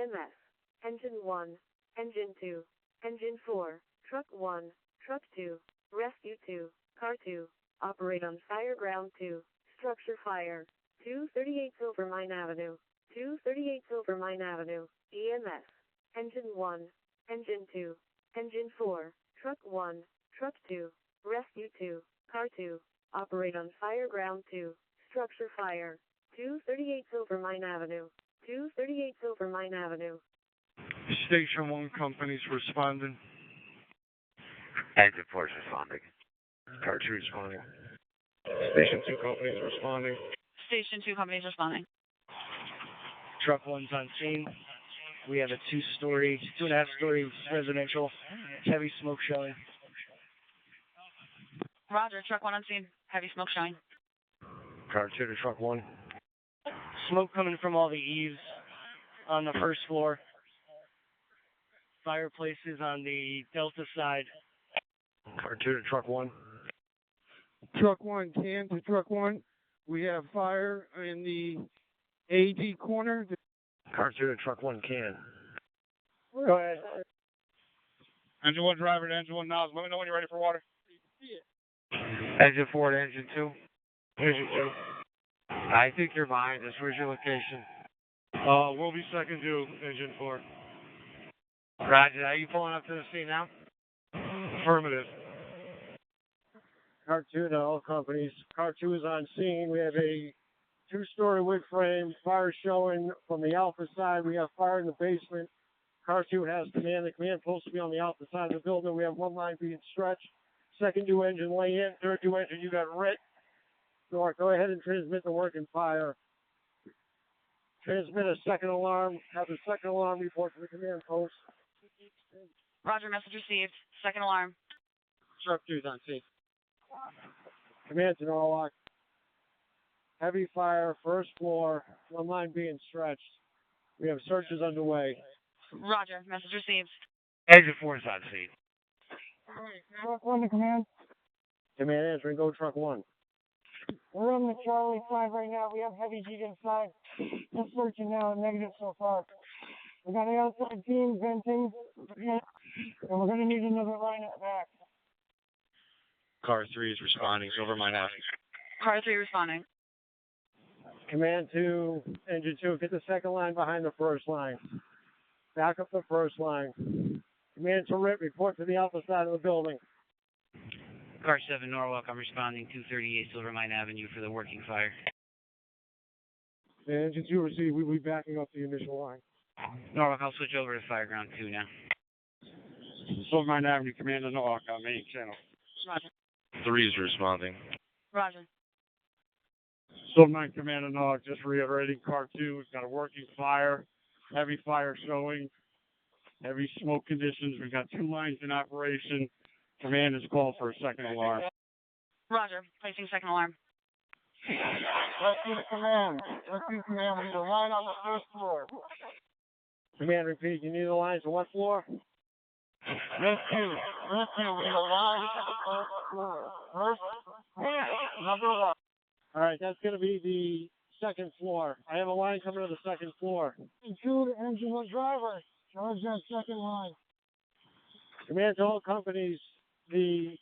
EMS. Engine 1, Engine 2, Engine 4, Truck 1, Truck 2, Rescue 2, Car 2, operate on fire ground 2, structure fire, 238 Silvermine Avenue, 238 Silvermine Avenue, EMS. Engine 1, Engine 2, Engine 4, Truck 1, Truck 2, Rescue 2, Car 2, operate on fire ground 2, structure fire, 238 Silvermine Avenue, 238 Silvermine Avenue. Station 1 companies responding. Engine 4 is responding. Car 2 responding. Station 2 companies responding. Station 2 companies responding. Truck 1's on scene. We have a 2.5-story residential. Heavy smoke showing. Roger, Truck 1 on scene. Heavy smoke showing. Car 2 to Truck 1. Smoke coming from all the eaves on the first floor. Fireplaces on the Delta side. Car 2 to Truck 1. Truck 1, can to Truck 1. We have fire in the AD corner. Car 2 to Truck 1 can. Go ahead. Engine 1 driver to Engine 1 now. Let me know when you're ready for water. Engine 4 to Engine 2. Engine 2. I think you're behind us. Where's your location? We'll be second to Engine 4. Roger. Are you pulling up to the scene now? Affirmative. Car 2 to all companies. Car 2 is on scene. We have a 2-story wood frame. Fire showing from the Alpha side. We have fire in the basement. Car 2 has command. The command post to be on the Alpha side of the building. We have one line being stretched. Second due engine lay in. Third due engine, you got writ. Norwalk, go ahead and transmit the working fire. Transmit a second alarm. Have the second alarm report to the command post. Roger, message received. Second alarm. Truck 2's on scene. Command to Norwalk. Heavy fire, first floor, one line being stretched. We have searches underway. Roger, message received. Engine 4 is on scene. Truck 1 to command. Command answering, go Truck 1. We're on the Charlie side right now. We have heavy heat inside. Just searching now, negative so far. We got the outside team venting, and we're going to need another line at back. Car 3 is responding. Silvermine Avenue. Car 3 responding. Command to Engine 2, get the second line behind the first line. Back up the first line. Command to RIP, report to the Alpha side of the building. Car 7 Norwalk, I'm responding 238 Silvermine Avenue for the working fire. Engine 2 received, we'll be backing up the initial line. Norwalk, I'll switch over to Fireground 2 now. Silvermine Avenue, command to Norwalk on main channel. Roger. 3 is responding. Roger. Silvermine command to Norwalk, just reiterating. Car 2 has got a working fire. Heavy fire showing. Heavy smoke conditions. We've got 2 lines in operation. Command is called for a second alarm. Roger. Placing second alarm. Rescue command. Rescue command. We need a line on the first floor. Command, repeat. You need a line to what floor? Rescue. Rescue. We need a line on the first floor. Number 1. All right, that's going to be the second floor. I have a line coming to the second floor. Engine 2, Engine 1 driver. Charge that second line. Command to all companies. The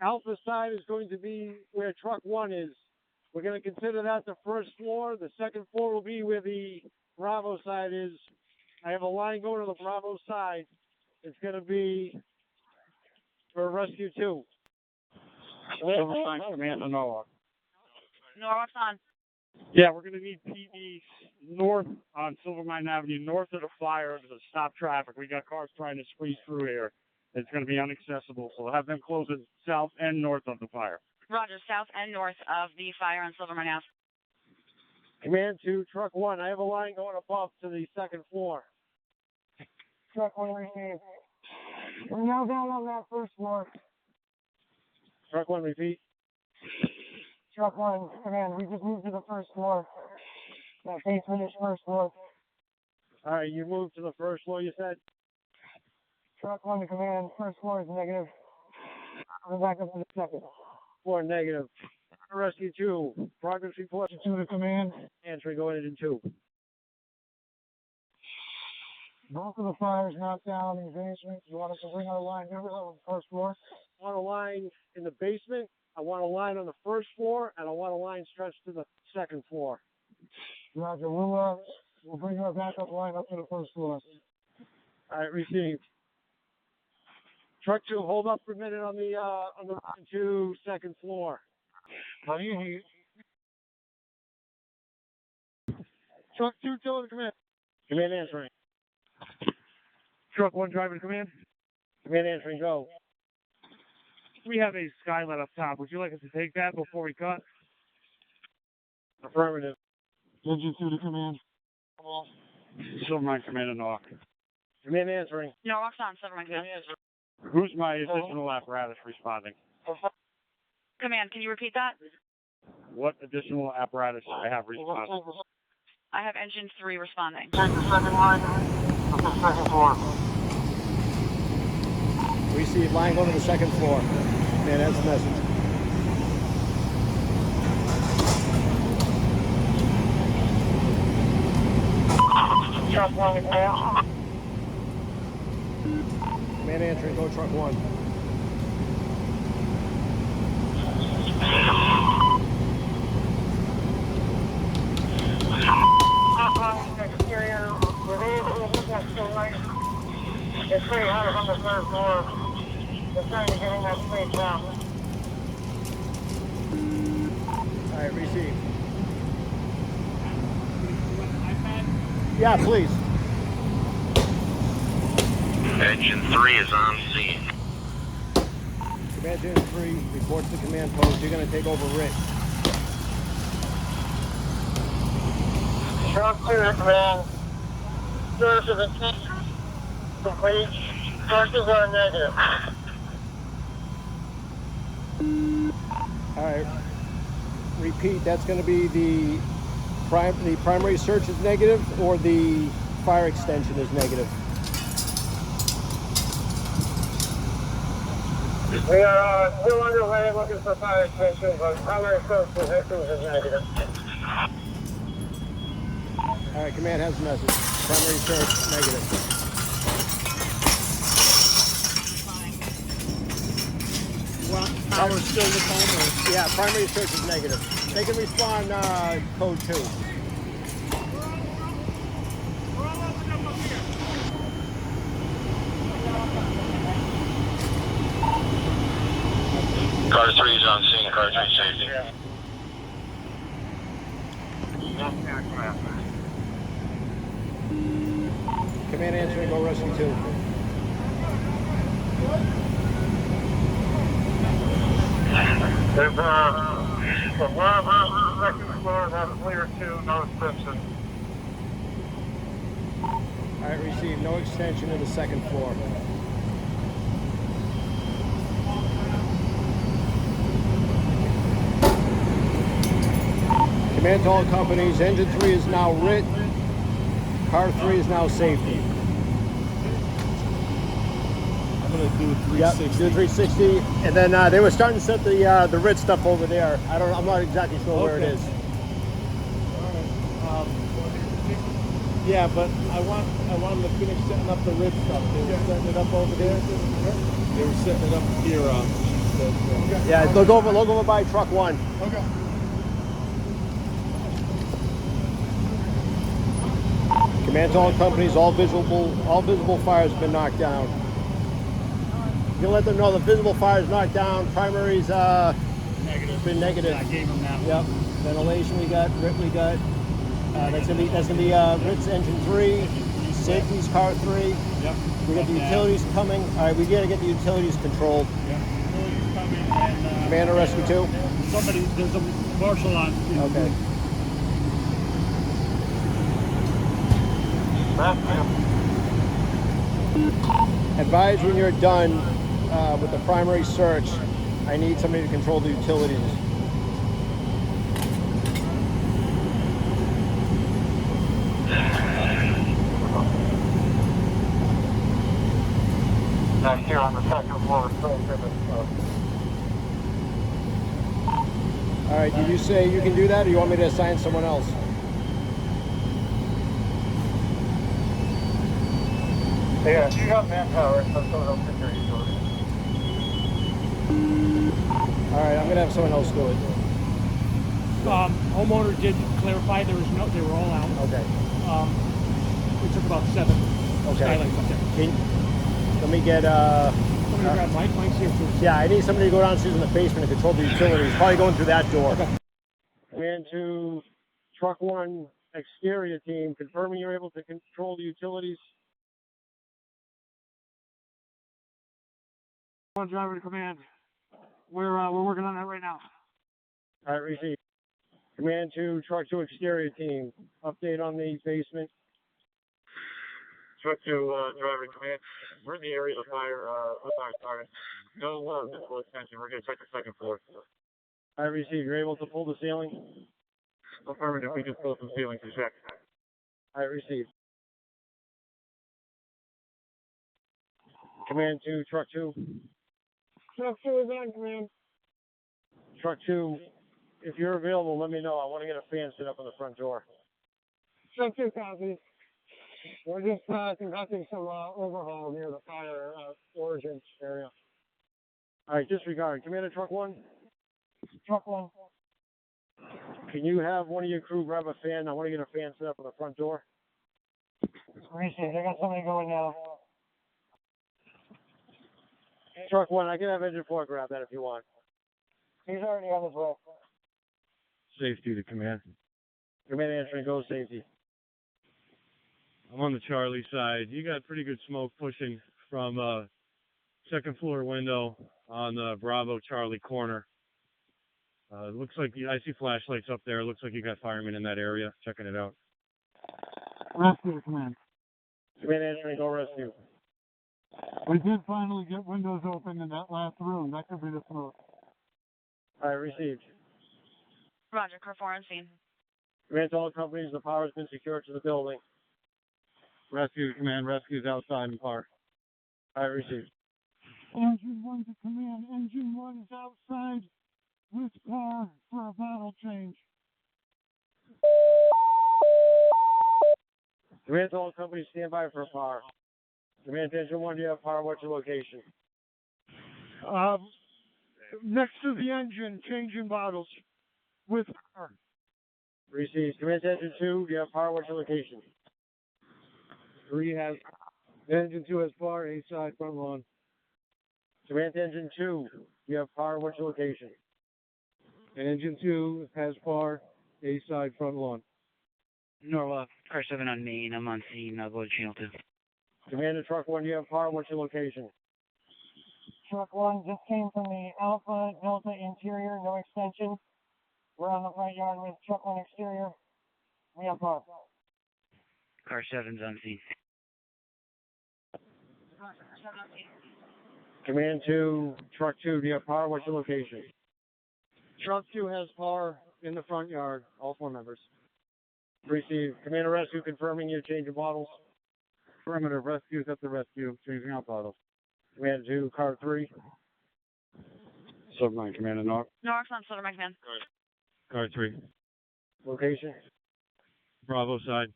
Alpha side is going to be where Truck 1 is. We're going to consider that the first floor. The second floor will be where the Bravo side is. I have a line going to the Bravo side. It's going to be for Rescue 2. Command to Norwalk. Norwalk's on. Yeah, we're going to need PD north on Silvermine Avenue, north of the fire to stop traffic. We got cars trying to squeeze through here. It's going to be inaccessible, so we'll have them close it south and north of the fire. Roger. South and north of the fire on Silvermine Ave. Command to Truck 1. I have a line going above to the second floor. Truck 1 received. We're now down on that first floor. Truck 1 repeat. Truck 1, command, we just moved to the first floor. That basement is first floor. All right, you moved to the first floor, you said? Truck 1 to command, first floor is negative. We're back up to the second floor, negative. Rescue 2, progress report. 2 to command. Answering, going into 2. Both of the fires knocked down in the basement. You want us to bring our line over on the first floor? I want a line in the basement. I want a line on the first floor, and I want a line stretched to the second floor. Roger. We'll bring our backup line up to the first floor. All right, received. Truck 2, hold up for a minute on the line to second floor. How do you hear? Truck 2, tell him to command. Command answering. Truck 1, driver to command. Command answering, go. We have a skylight up top. Would you like us to take that before we cut? Affirmative. Engine 2 to command. Silvermine, command and Norwalk. Command answering. Norwalk's on, Silvermine. Command answering. Who's my additional apparatus responding? Command, can you repeat that? What additional apparatus I have responding? I have engine 3 responding. Take the second line to the second floor. Receive line going to the second floor. Man, that's the message. Truck 1 now. Man answering, go truck 1. Exterior, it's pretty hot on the third floor. They're trying to get in that space now. Alright, receive. Yeah, please. Engine 3 is on scene. Command Engine 3 reports to command post. You're going to take over Rich. Truck 2 at command. Source of attention complete. Sources are negative. Alright. Repeat, that's going to be the primary search is negative or the fire extension is negative? We are still underway looking for fire extension, but primary search is negative. Alright, command has a message. Primary search negative. Well, power's still the phone. Yeah, primary search is negative. They can respond code 2. Car 3 is on scene. Car 3 safety. Command answering, go rescue 2. There's one of our second floors has clear 2, no extension. Alright, receive. No extension in the second floor. Command to all companies, engine 3 is now RIT, car 3 is now safety. I'm going to do 360. Yep, do 360, and then they were starting to set the RIT stuff over there. I'm not exactly sure where it is. Yeah, but I want them to finish setting up the RIT stuff. They were setting it up over there. They were setting it up here. Yeah, look over by truck 1. Okay. Command to all companies, all visible fires have been knocked down. You can let them know the visible fire is knocked down. Primary's Negative. been negative. I gave him that. Yep. Ventilation we got. RIT we got. That's gonna be RIT's engine 3. Safety's car 3. Yep. We got the utilities coming. All right, we gotta get the utilities controlled. Yep. Utilities coming and. Commander rescue 2. There's a marshal on. Okay. Advise when you're done with the primary search. I need somebody to control the utilities. Back here on the second floor. All right, did you say you can do that, or you want me to assign someone else? Yeah, if you got manpower, have someone else take care of utilities. Alright, I'm gonna have someone else do it. Homeowner did clarify they were all out. Okay. We took about 7 skylights up there. Let me get Somebody grab Mike. Mike's here too. yeah, I need somebody to go downstairs in the basement and control the utilities. Probably going through that door. Okay. Command to Truck 1 exterior team, confirming you're able to control the utilities. One driver to command. We're working on that right now. All right, receive. Command to Truck 2 exterior team, update on the basement. Truck 2, driver to command. We're in the area of fire, fire started. No visible extension. We're going to check the second floor. I receive. You're able to pull the ceiling? Affirmative. We just pulled some ceiling to check. I receive. Command to Truck 2. Truck 2 is on command. Truck 2, if you're available, let me know. I want to get a fan set up on the front door. Truck 2 copies. We're just conducting some overhaul near the fire origin area. All right, disregard. Commander Truck 1. Truck 1. Can you have one of your crew grab a fan? I want to get a fan set up on the front door. Receive. I got somebody going now. Truck 1, I can have engine 4 grab that if you want. He's already on his way. Safety to command. Command answering, go safety. I'm on the Charlie side. You got pretty good smoke pushing from second floor window on the Bravo Charlie corner. It looks like I see flashlights up there. It looks like you got firemen in that area checking it out. Rescue to command. Command answering, go rescue. We did finally get windows open in that last room. That could be the smoke. All right, received. Roger, car 4 on scene. Command to all companies, the power has been secured to the building. Rescue, command, rescue's outside in park. All right, received. Engine 1 to command. Engine 1 is outside with car for a battle change. Command to all companies, stand by for power. Command to Engine 1, do you have power? What's your location? Next to the engine, changing bottles with car. Received. Command to Engine 2, do you have power? What's your location? 3 has, Engine 2 has power, A side, front lawn. Command to Engine 2, do you have power? What's your location? Engine 2 has power, A side, front lawn. Norwalk, car 7 on Main. I'm on scene. I'll go to channel 2. Commander Truck 1, do you have power? What's your location? Truck 1 just came from the Alpha Delta interior, no extension. We're on the front yard with Truck 1 exterior. We have power. Car 7's on scene. Command to Truck 2, do you have power? What's your location? Truck 2 has power in the front yard, all 4 members. Received. Commander Rescue confirming your change of bottles. Affirmative. Rescue's at the rescue, changing out bottles. Command to car 3. Silvermine, Commander Norwalk. Norwalk's on Silvermine command. Car 3. Location? Bravo side.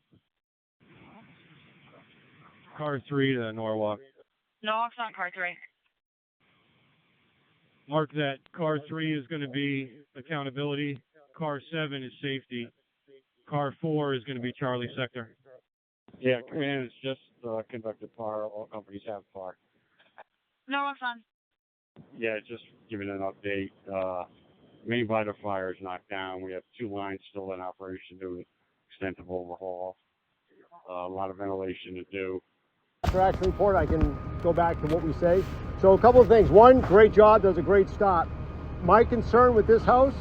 Car 3 to Norwalk. Norwalk's on car 3. Mark that car 3 is going to be accountability. Car 7 is safety. Car 4 is going to be Charlie sector. Yeah, command is just conducted power. All companies have power. Norwalk's on. Yeah, just giving an update. Main vital fire is knocked down. We have 2 lines still in operation doing extensive overhaul. A lot of ventilation to do. After action report, I can go back to what we say. So a couple of things. One, great job, does a great stop. My concern with this house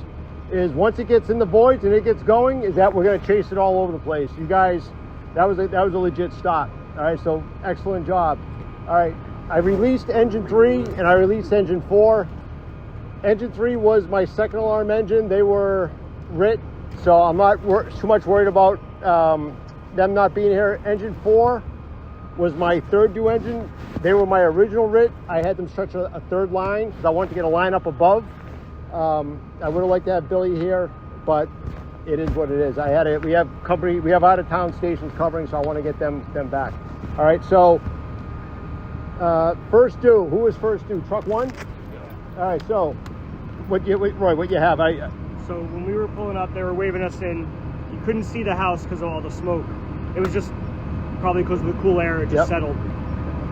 is once it gets in the voids and it gets going, is that we're going to chase it all over the place. You guys, that was a legit stop. All right, so excellent job. All right, I released engine 3 and I released engine 4. Engine 3 was my second alarm engine. They were RIT, so I'm not too much worried about them not being here. Engine 4 was my third due engine. They were my original RIT. I had them stretch a third line because I wanted to get a line up above. I would have liked to have Billy here, but it is what it is. We have out of town stations covering, so I want to get them back. All right, so First due. Who was first due? Truck 1? All right, so Roy, what you have? So when we were pulling up, they were waving us in. You couldn't see the house because of all the smoke. It was just probably because of the cool air, it just settled.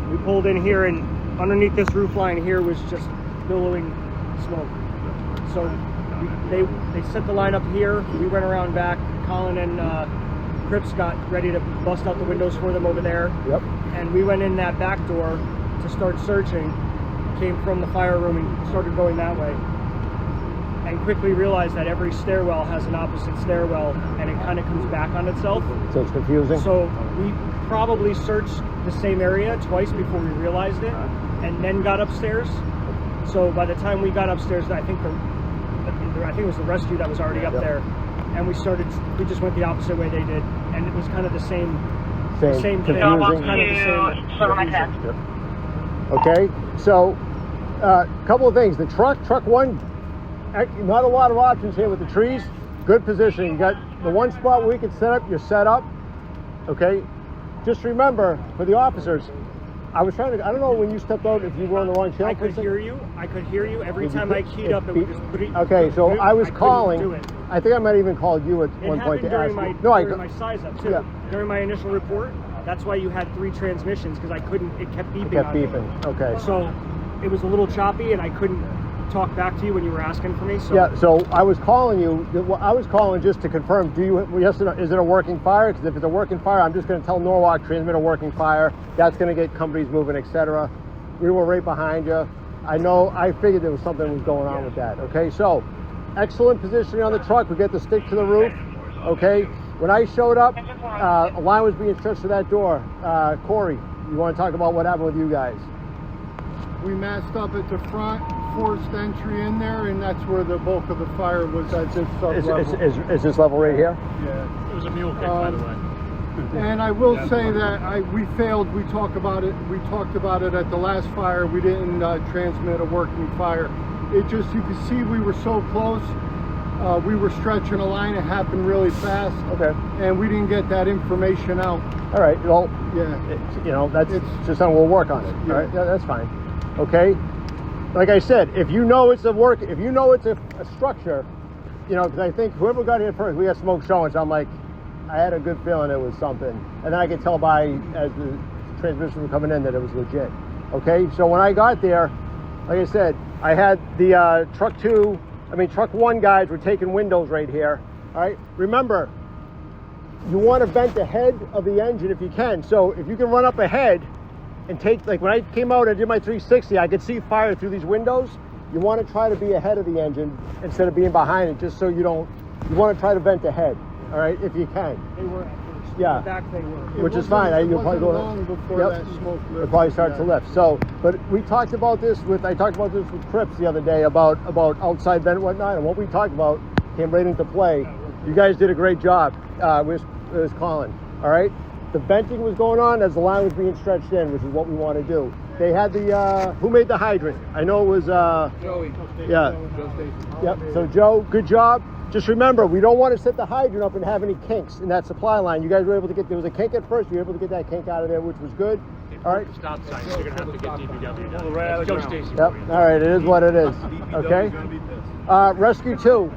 We pulled in here, and underneath this roof line here was just billowing smoke. So they set the line up here. We went around back. Colin and Cripps got ready to bust out the windows for them over there. Yep. And we went in that back door to start searching. Came from the fire room and started going that way. And quickly realized that every stairwell has an opposite stairwell, and it kind of comes back on itself. So it's confusing. So we probably searched the same area twice before we realized it, and then got upstairs. So by the time we got upstairs, I think it was the rescue that was already up there, and we just went the opposite way they did, and it was kind of the same thing. Confusing. Kind of the same. Yep. Okay, so a couple of things. The truck 1, not a lot of options here with the trees. Good position. You got the one spot where we can set up. You're set up. Okay. Just remember, for the officers, I was trying to. I don't know when you stepped out if you were on the wrong channel. I could hear you. I could hear you every time I keyed up. It would just put it. Okay, so I was calling. I think I might even called you at one point to ask. During my size up too. Yeah. During my initial report, that's why you had 3 transmissions, because I couldn't. It kept beeping. It kept beeping. Okay. So it was a little choppy, and I couldn't talk back to you when you were asking for me. So. Yeah, so I was calling you. I was calling just to confirm. Yes or no? Is it a working fire? Because if it's a working fire, I'm just going to tell Norwalk, transmit a working fire. That's going to get companies moving, etc. We were right behind you. I figured there was something was going on with that. Okay, so excellent positioning on the truck. We get the stick to the roof. Okay, when I showed up, a line was being stretched to that door. Corey, you want to talk about what happened with you guys? We masked up at the front, forced entry in there, and that's where the bulk of the fire was at this sub-level. Is this level right here? Yeah. It was a mule kick, by the way. And I will say that we failed. We talked about it at the last fire. We didn't transmit a working fire. It just, you could see we were so close. We were stretching a line. It happened really fast. Okay. And we didn't get that information out. All right. Well, yeah. That's just something we'll work on it. Yeah. All right. Yeah, that's fine. Okay. Like I said, if you know it's a structure, because I think whoever got here first, we got smoke showing. So I'm like, I had a good feeling it was something, and then I could tell as the transmissions were coming in that it was legit. Okay. So when I got there, like I said, I had the truck 1 guys were taking windows right here. All right. Remember, you want to vent the head of the engine if you can. So if you can run up ahead and take, like when I came out and did my 360, I could see fire through these windows. You want to try to be ahead of the engine instead of being behind it, just so you want to try to vent the head, all right, if you can. They were at first. Yeah. In the back they were. Which is fine. You'll probably go long before that smoke lifted. It probably starts to lift. So, but I talked about this with Cripps the other day about outside vent and whatnot, and what we talked about came right into play. You guys did a great job. It was Colin, all right? The venting was going on as the line was being stretched in, which is what we want to do. They had who made the hydrant? I know it was, Joey. Yeah. Yep, so Joe, good job. Just remember, we don't want to set the hydrant up and have any kinks in that supply line. You guys were able to there was a kink at first, you were able to get that kink out of there, which was good. All right. Stop sign, so you're going to have to get DPW down. Joe Stacy. Yep, all right, it is what it is. Okay. Rescue 2.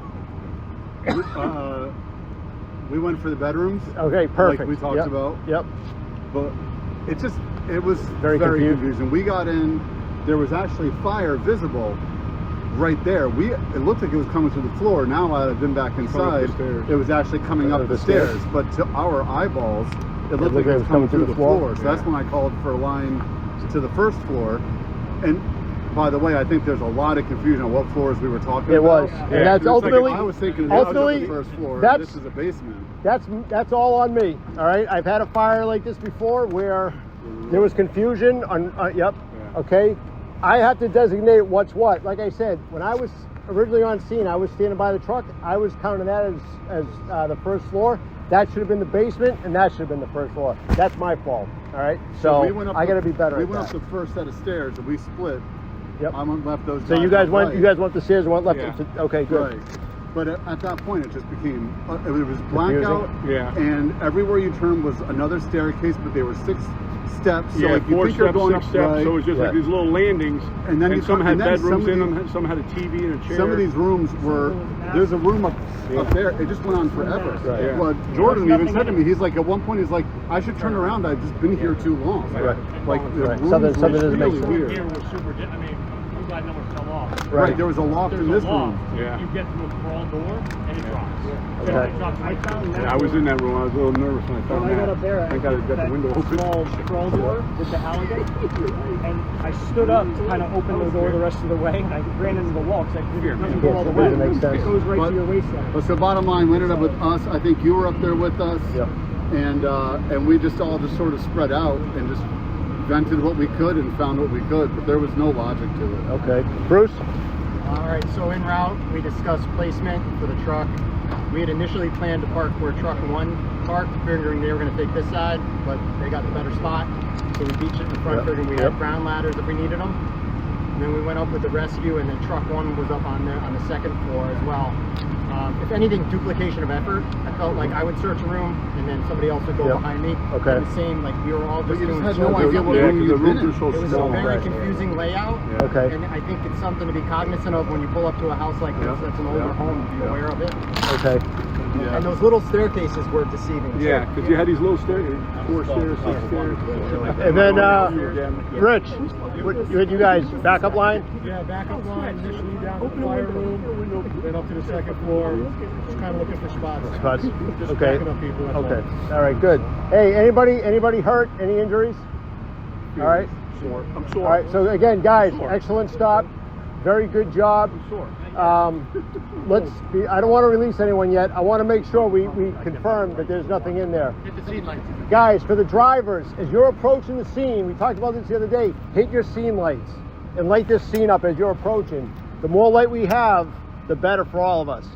We went for the bedrooms. Okay, perfect. Like we talked about. Yep. But it was very confusing. We got in, there was actually fire visible right there. It looked like it was coming through the floor. Now I've been back inside. It was actually coming up the stairs. But to our eyeballs, it looked like it was coming through the floor. So that's when I called for a line to the first floor. And by the way, I think there's a lot of confusion on what floors we were talking about. It was. And that's ultimately, I was thinking that was the first floor. This is a basement. That's all on me. All right. I've had a fire like this before where there was confusion on. Yep. Yeah. Okay. I have to designate what's what. Like I said, when I was originally on scene, I was standing by the truck. I was counting that as the first floor. That should have been the basement, and that should have been the first floor. That's my fault. All right. So I got to be better. We went up the first set of stairs, and we split. Yep. I went left those. So you guys went the stairs and went left. Yeah. Okay, good. Right. But at that point, it just became, it was blackout. Yeah. And everywhere you turned was another staircase, but there were 6 steps. So Yeah, like you 4 think you're steps, going 6 steps. So it was just like these little landings. And then some had bedrooms in these, them, some had a TV and a chair. Some of these rooms were, there's a room up there, it just went on forever. Right. But Jordan even said to me, he's like, at one point, he's like, I should turn around, I've just been here too long. Right. Like, the rooms Something were doesn't make really sense. weird. Here was super, I mean, I'm glad no one fell off. Right, there was a loft in this room. Yeah. You get to a crawl door and it drops. Okay. It drops right down. Yeah, I was in that room. I was a little nervous when I found When I got up there, I got the window open. Small crawl door with the alley, and I stood up to kind of open the door the rest of the way, and I ran into the wall because I couldn't go all the way. Doesn't make sense. It goes right to your waistline. But so bottom line, we ended up with us. I think you were up there with us. Yep. And we just all just sort of spread out and just vented what we could and found what we could, but there was no logic to it. Okay. Bruce? All right, so en route, we discussed placement for the truck. We had initially planned to park where truck 1 parked, figuring they were going to take this side, but they got the better spot. So we beached it in front, figuring we had ground ladders if we needed them. And then we went up with the rescue, and then truck 1 was up on the 2nd floor as well. If anything, duplication of effort. I felt like I would search a room, and then somebody else would go behind me. Okay. The same, like we were all just You doing just had no idea what room you were in. It was a very confusing layout. Okay. And I think it's something to be cognizant of when you pull up to a house like this that's an older home, to be aware of it. Okay. Yeah. And those little staircases were deceiving. Yeah, because you had these little stairs, 4 stairs, 6 stairs. And then, Rich, you guys, backup line? Yeah, backup line, initially down to the fire room, then up to the 2nd floor, just kind of looking for spots. Just Okay. backing up people. That's Okay. All right, good. Hey, anybody hurt? Any injuries? All right. Sore. I'm sore. All right. So again, guys, excellent stop. Very good job. I don't want to release anyone yet. I want to make sure we confirm that there's nothing in there. Hit the scene lights. Guys, for the drivers, as you're approaching the scene, we talked about this the other day, hit your scene lights and light this scene up as you're approaching. The more light we have, the better for all of us.